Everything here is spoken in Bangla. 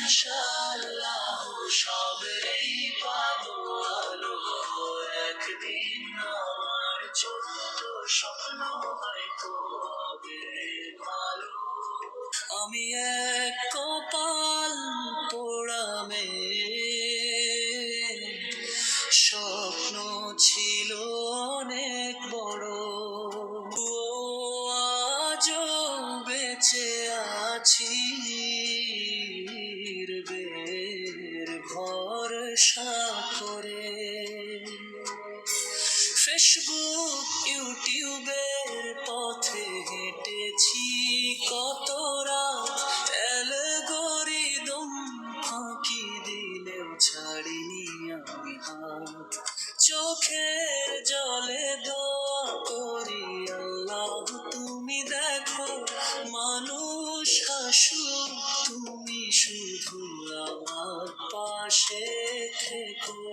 ইনশাআল্লাহ সবেই পাবো আলো। একদিন আমার ছোট্ট স্বপ্ন হয়তো হবে ভালো। আমি এক কপাল পোড়া মেয়ে, স্বপ্ন ছিল অনেক বড়। ও আজও বেঁচে আছি বের ভরসা করে। ফেসবুক ইউটিউবের পথে হেঁটেছি কত রাত, অ্যালগরিদম ফাঁকি দিলেও ছাড়িনি আমি হাত। চোখের জলে দোয়া করি আল্লাহ তুমি দেখো মানুষ হাসুক, তুমি শুধু আমার পাশে থেকো।